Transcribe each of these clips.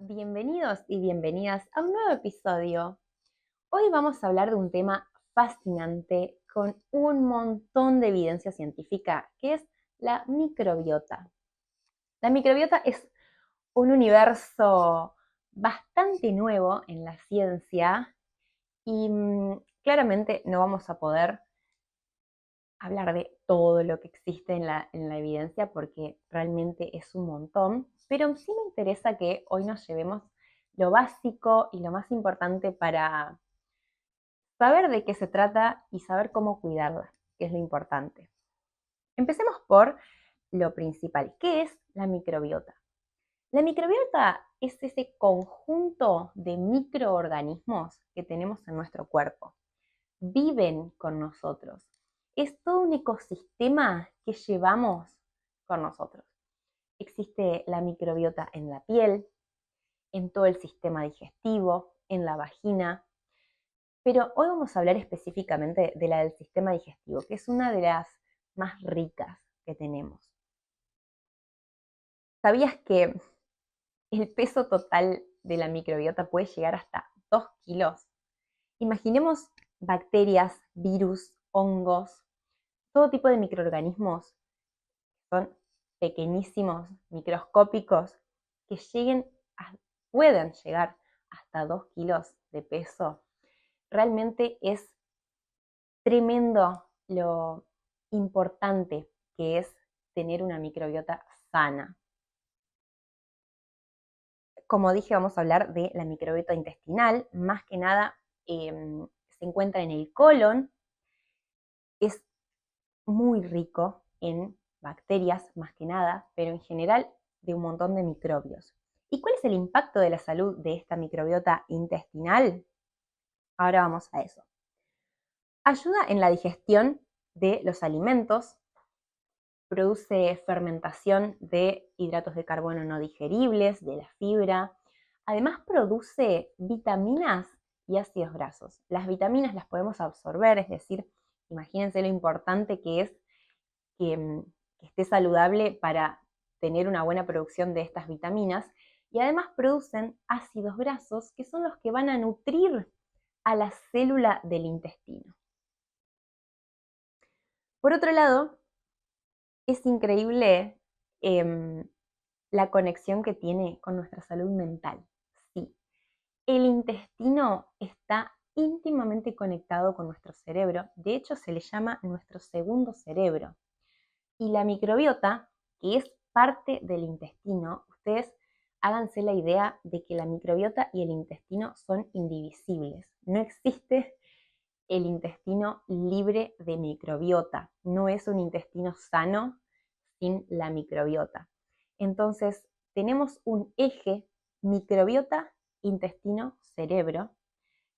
Bienvenidos y bienvenidas a un nuevo episodio. Hoy vamos a hablar de un tema fascinante con un montón de evidencia científica, que es la microbiota. La microbiota es un universo bastante nuevo en la ciencia y claramente no vamos a poder hablar de todo lo que existe en la evidencia porque realmente es un montón, pero sí me interesa que hoy nos llevemos lo básico y lo más importante para saber de qué se trata y saber cómo cuidarla, que es lo importante. Empecemos por lo principal. ¿Qué es la microbiota? La microbiota es ese conjunto de microorganismos que tenemos en nuestro cuerpo. Viven con nosotros. Es todo un ecosistema que llevamos con nosotros. Existe la microbiota en la piel, en todo el sistema digestivo, en la vagina, pero hoy vamos a hablar específicamente de la del sistema digestivo, que es una de las más ricas que tenemos. ¿Sabías que el peso total de la microbiota puede llegar hasta 2 kilos? Imaginemos bacterias, virus, hongos, todo tipo de microorganismos, son pequeñísimos, microscópicos, que pueden llegar hasta 2 kilos de peso. Realmente es tremendo lo importante que es tener una microbiota sana. Como dije, vamos a hablar de la microbiota intestinal. Más que nada se encuentra en el colon. Es muy rico en bacterias, más que nada, pero en general de un montón de microbios. ¿Y cuál es el impacto de la salud de esta microbiota intestinal? Ahora vamos a eso. Ayuda en la digestión de los alimentos, produce fermentación de hidratos de carbono no digeribles, de la fibra. Además produce vitaminas y ácidos grasos. Las vitaminas las podemos absorber, es decir, imagínense lo importante que es que esté saludable para tener una buena producción de estas vitaminas. Y además producen ácidos grasos que son los que van a nutrir a la célula del intestino. Por otro lado, es increíble la conexión que tiene con nuestra salud mental. Sí, el intestino está íntimamente conectado con nuestro cerebro. De hecho, se le llama nuestro segundo cerebro. Y la microbiota, que es parte del intestino, ustedes háganse la idea de que la microbiota y el intestino son indivisibles. No existe el intestino libre de microbiota. No es un intestino sano sin la microbiota. Entonces, tenemos un eje microbiota, intestino, cerebro,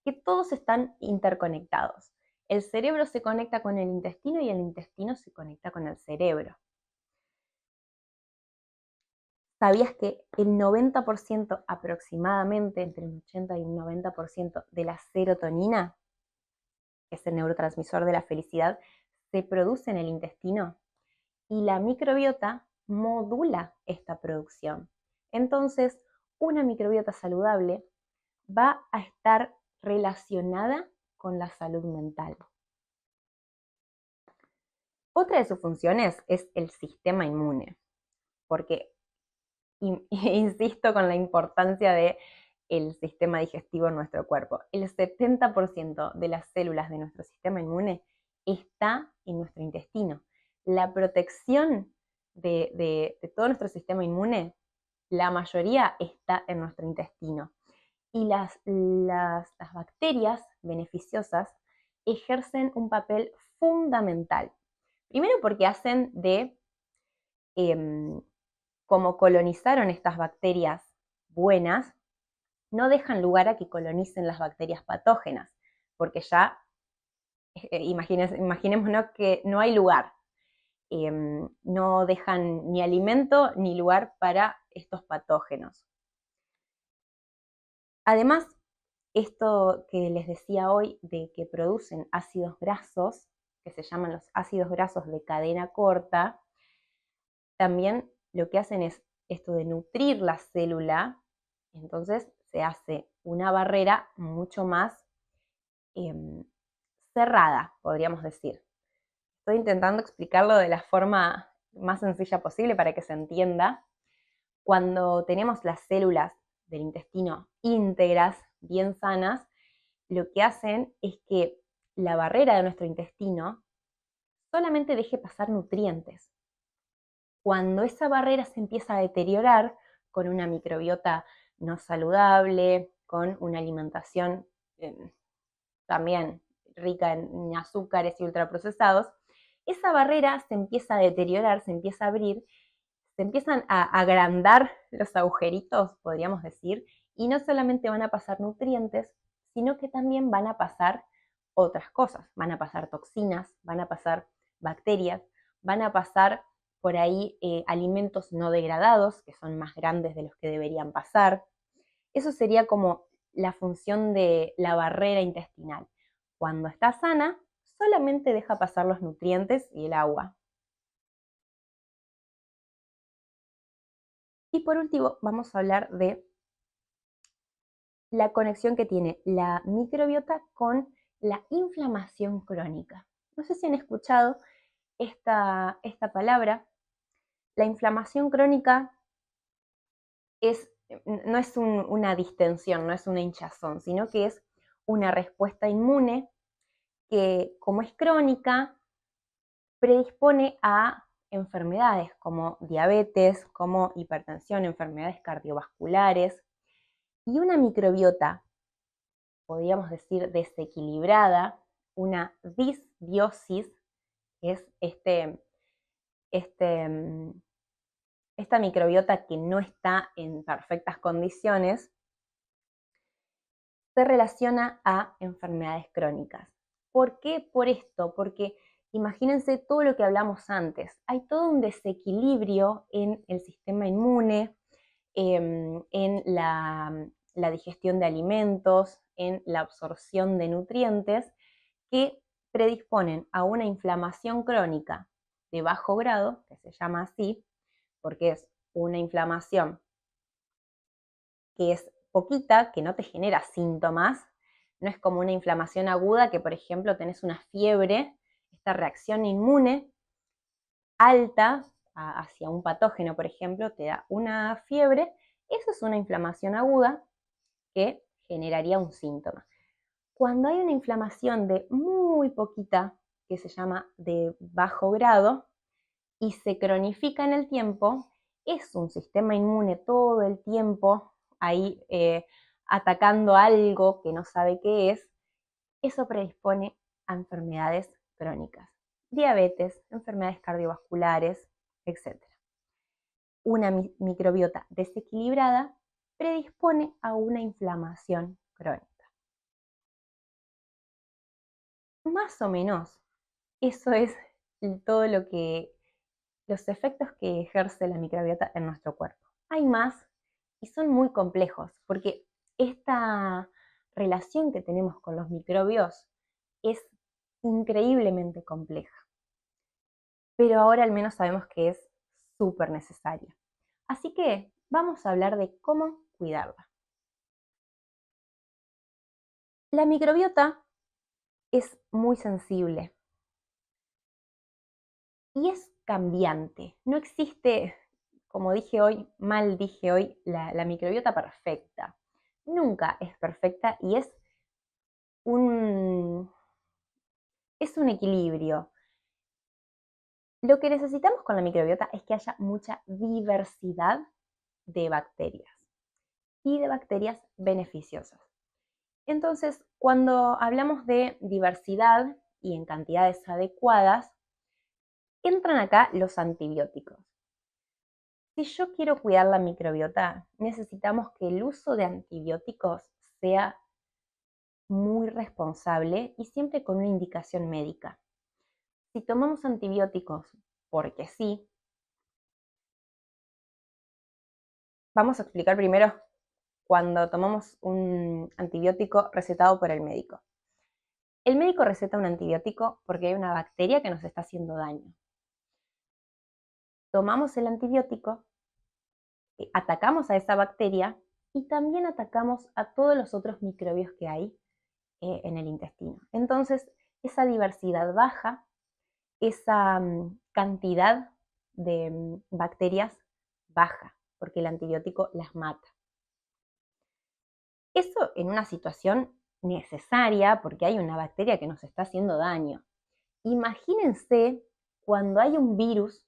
que todos están interconectados. El cerebro se conecta con el intestino y el intestino se conecta con el cerebro. ¿Sabías que el 90% aproximadamente, entre un 80 y un 90% de la serotonina, que es el neurotransmisor de la felicidad, se produce en el intestino? Y la microbiota modula esta producción. Entonces, una microbiota saludable va a estar relacionada con la salud mental. Otra de sus funciones es el sistema inmune, porque insisto con la importancia del sistema digestivo en nuestro cuerpo. El 70% de las células de nuestro sistema inmune está en nuestro intestino. La protección de todo nuestro sistema inmune, la mayoría está en nuestro intestino. Y las bacterias beneficiosas ejercen un papel fundamental. Primero porque hacen como colonizaron estas bacterias buenas, no dejan lugar a que colonicen las bacterias patógenas, porque ya imaginémonos que no hay lugar, no dejan ni alimento ni lugar para estos patógenos. Además, esto que les decía hoy de que producen ácidos grasos, que se llaman los ácidos grasos de cadena corta, también lo que hacen es esto de nutrir la célula Entonces se hace una barrera mucho más cerrada, podríamos decir. Estoy intentando explicarlo de la forma más sencilla posible para que se entienda. Cuando tenemos las células del intestino íntegras, bien sanas, lo que hacen es que la barrera de nuestro intestino solamente deje pasar nutrientes. Cuando esa barrera se empieza a deteriorar con una microbiota no saludable, con una alimentación también rica en azúcares y ultraprocesados, esa barrera se empieza a deteriorar, se empieza a abrir, se empiezan a agrandar los agujeritos, podríamos decir, y no solamente van a pasar nutrientes, sino que también van a pasar otras cosas. Van a pasar toxinas, van a pasar bacterias, van a pasar por ahí alimentos no degradados, que son más grandes de los que deberían pasar. Eso sería como la función de la barrera intestinal. Cuando está sana, solamente deja pasar los nutrientes y el agua. Y por último, vamos a hablar de la conexión que tiene la microbiota con la inflamación crónica. No sé si han escuchado esta palabra. La inflamación crónica no es una distensión, no es una hinchazón, sino que es una respuesta inmune que, como es crónica, predispone a enfermedades como diabetes, como hipertensión, enfermedades cardiovasculares. Y una microbiota, podríamos decir desequilibrada, una disbiosis, es esta microbiota que no está en perfectas condiciones, se relaciona a enfermedades crónicas. ¿Por qué? Por esto, porque imagínense todo lo que hablamos antes. Hay todo un desequilibrio en el sistema inmune, en la digestión de alimentos, en la absorción de nutrientes, que predisponen a una inflamación crónica de bajo grado, que se llama así, porque es una inflamación que es poquita, que no te genera síntomas. No es como una inflamación aguda que, por ejemplo, tenés una fiebre, esta reacción inmune alta hacia un patógeno, por ejemplo, te da una fiebre. Eso es una inflamación aguda que generaría un síntoma. Cuando hay una inflamación de muy poquita, que se llama de bajo grado, y se cronifica en el tiempo, es un sistema inmune todo el tiempo ahí atacando algo que no sabe qué es, eso predispone a enfermedades crónicas, diabetes, enfermedades cardiovasculares, etc. Una microbiota desequilibrada predispone a una inflamación crónica. Más o menos, eso es todo los efectos que ejerce la microbiota en nuestro cuerpo. Hay más y son muy complejos porque esta relación que tenemos con los microbios es increíblemente compleja. Pero ahora al menos sabemos que es súper necesaria. Así que vamos a hablar de cómo cuidarla. La microbiota es muy sensible y es cambiante. No existe, como dije hoy, mal dije hoy, la microbiota perfecta. Nunca es perfecta y un, es un equilibrio. Lo que necesitamos con la microbiota es que haya mucha diversidad de bacterias y de bacterias beneficiosas. Entonces, cuando hablamos de diversidad y en cantidades adecuadas, entran acá los antibióticos. Si yo quiero cuidar la microbiota, necesitamos que el uso de antibióticos sea muy responsable y siempre con una indicación médica. Si tomamos antibióticos porque sí, vamos a explicar primero cuando tomamos un antibiótico recetado por el médico. El médico receta un antibiótico porque hay una bacteria que nos está haciendo daño. Tomamos el antibiótico, atacamos a esa bacteria y también atacamos a todos los otros microbios que hay en el intestino. Entonces, esa diversidad baja, esa cantidad de bacterias baja, porque el antibiótico las mata. Eso en una situación necesaria, porque hay una bacteria que nos está haciendo daño. Imagínense cuando hay un virus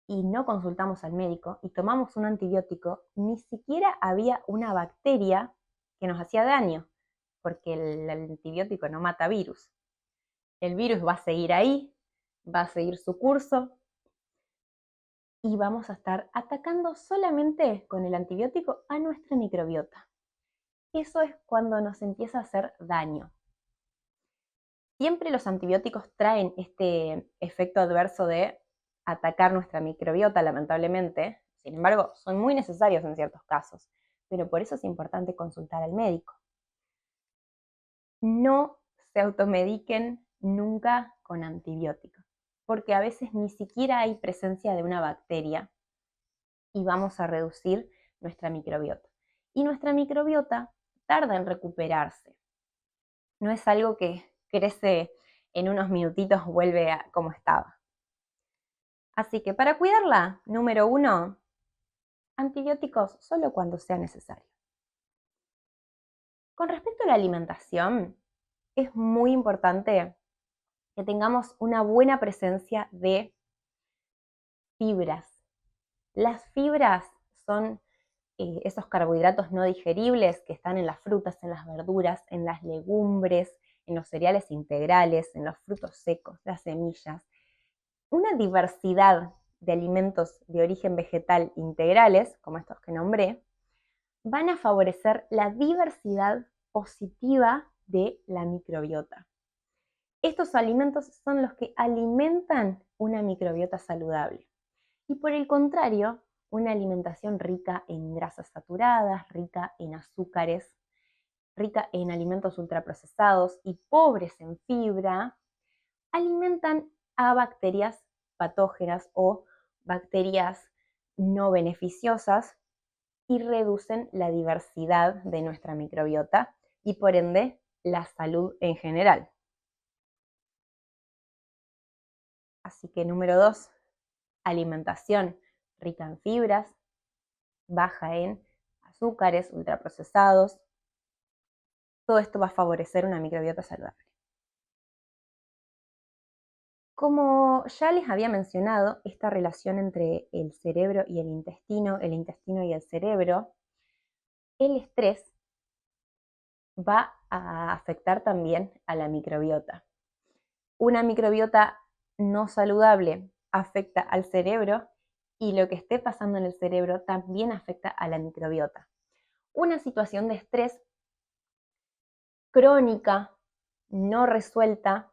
y no consultamos al médico y tomamos un antibiótico, ni siquiera había una bacteria que nos hacía daño, porque el antibiótico no mata virus. El virus va a seguir ahí, va a seguir su curso y vamos a estar atacando solamente con el antibiótico a nuestra microbiota. Eso es cuando nos empieza a hacer daño. Siempre los antibióticos traen este efecto adverso de atacar nuestra microbiota, lamentablemente. Sin embargo, son muy necesarios en ciertos casos, pero por eso es importante consultar al médico. No se automediquen nunca con antibióticos, porque a veces ni siquiera hay presencia de una bacteria y vamos a reducir nuestra microbiota. Y nuestra microbiota tarda en recuperarse. No es algo que crece en unos minutitos, vuelve a como estaba. Así que para cuidarla, número 1, antibióticos solo cuando sea necesario. Con respecto a la alimentación, es muy importante que tengamos una buena presencia de fibras. Las fibras son esos carbohidratos no digeribles que están en las frutas, en las verduras, en las legumbres, en los cereales integrales, en los frutos secos, las semillas. Una diversidad de alimentos de origen vegetal integrales, como estos que nombré, van a favorecer la diversidad positiva de la microbiota. Estos alimentos son los que alimentan una microbiota saludable. Y por el contrario, una alimentación rica en grasas saturadas, rica en azúcares, rica en alimentos ultraprocesados y pobres en fibra, alimentan a bacterias patógenas o bacterias no beneficiosas y reducen la diversidad de nuestra microbiota y por ende la salud en general. Así que número 2, alimentación rica en fibras, baja en azúcares, ultraprocesados. Todo esto va a favorecer una microbiota saludable. Como ya les había mencionado, esta relación entre el cerebro y el intestino y el cerebro, el estrés va a afectar también a la microbiota. Una microbiota no saludable afecta al cerebro y lo que esté pasando en el cerebro también afecta a la microbiota. Una situación de estrés crónica, no resuelta,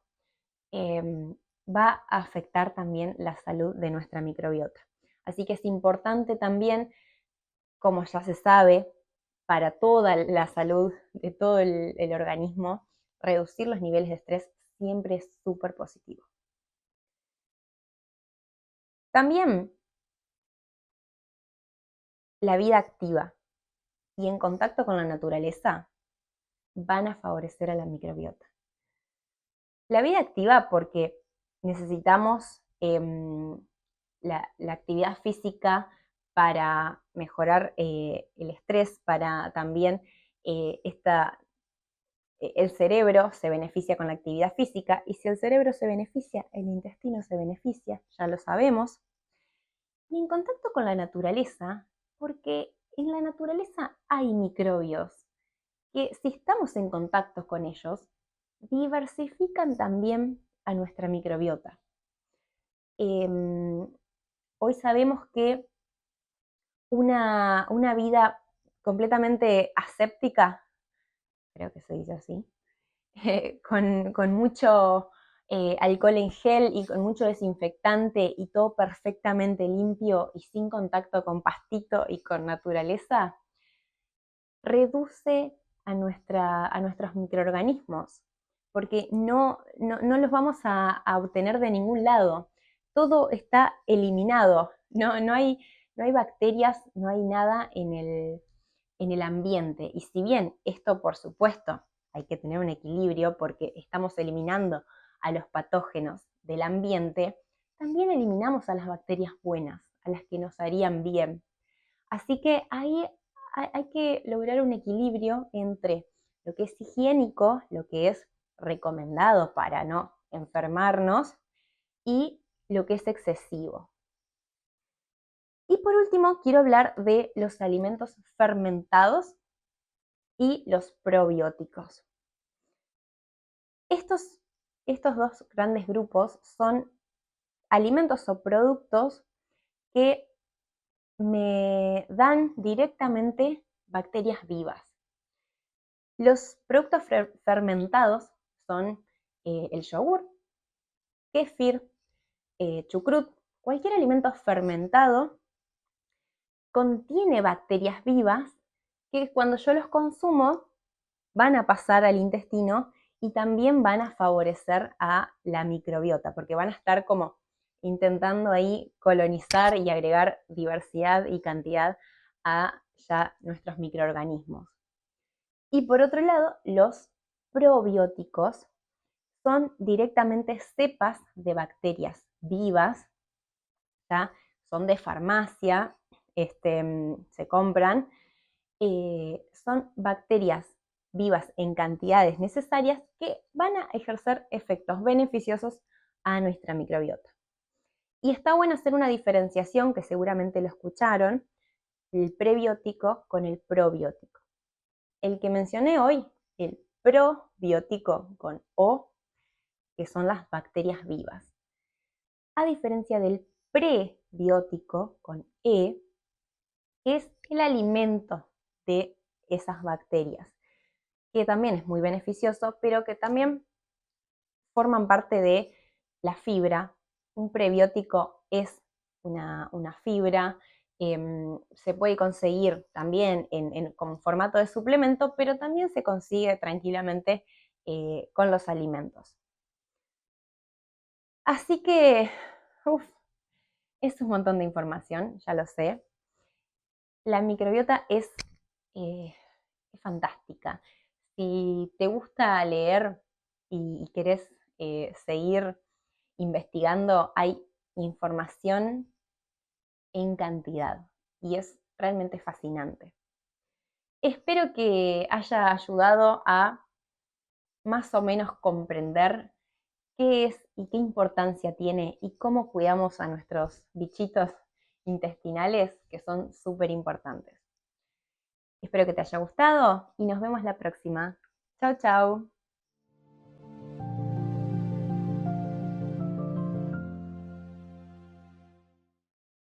va a afectar también la salud de nuestra microbiota. Así que es importante también, como ya se sabe, para toda la salud de todo el organismo, reducir los niveles de estrés siempre es súper positivo. También la vida activa y en contacto con la naturaleza van a favorecer a la microbiota. La vida activa porque necesitamos la actividad física para mejorar el estrés, para también el cerebro se beneficia con la actividad física y si el cerebro se beneficia, el intestino se beneficia, ya lo sabemos. Y en contacto con la naturaleza, porque en la naturaleza hay microbios que si estamos en contacto con ellos, diversifican también a nuestra microbiota. Hoy sabemos que una vida completamente aséptica, creo que se dice así, con mucho alcohol en gel y con mucho desinfectante y todo perfectamente limpio y sin contacto con pastito y con naturaleza, reduce a nuestros microorganismos, porque no los vamos a obtener de ningún lado. Todo está eliminado, no hay bacterias, no hay nada en en el ambiente. Y si bien esto, por supuesto, hay que tener un equilibrio porque estamos eliminando a los patógenos del ambiente, también eliminamos a las bacterias buenas, a las que nos harían bien. Así que ahí hay que lograr un equilibrio entre lo que es higiénico, lo que es recomendado para no enfermarnos, y lo que es excesivo. Y por último, quiero hablar de los alimentos fermentados y los probióticos. Estos dos grandes grupos son alimentos o productos que me dan directamente bacterias vivas. Los productos fermentados son el yogur, kéfir, chucrut. Cualquier alimento fermentado contiene bacterias vivas que cuando yo los consumo van a pasar al intestino y también van a favorecer a la microbiota, porque van a estar como intentando ahí colonizar y agregar diversidad y cantidad a ya nuestros microorganismos. Y por otro lado, los probióticos son directamente cepas de bacterias vivas, ¿ya? Son de farmacia, se compran, son bacterias vivas en cantidades necesarias que van a ejercer efectos beneficiosos a nuestra microbiota. Y está bueno hacer una diferenciación, que seguramente lo escucharon, el prebiótico con el probiótico. El que mencioné hoy, el probiótico con O, que son las bacterias vivas. A diferencia del prebiótico con E, que es el alimento de esas bacterias, que también es muy beneficioso, pero que también forman parte de la fibra. Un prebiótico es una fibra, se puede conseguir también como formato de suplemento, pero también se consigue tranquilamente con los alimentos. Así que, es un montón de información, ya lo sé. La microbiota es fantástica. Si te gusta leer y querés seguir investigando, hay información en cantidad y es realmente fascinante. Espero que haya ayudado a más o menos comprender qué es y qué importancia tiene y cómo cuidamos a nuestros bichitos intestinales, que son súper importantes. Espero que te haya gustado y nos vemos la próxima. Chau, chau.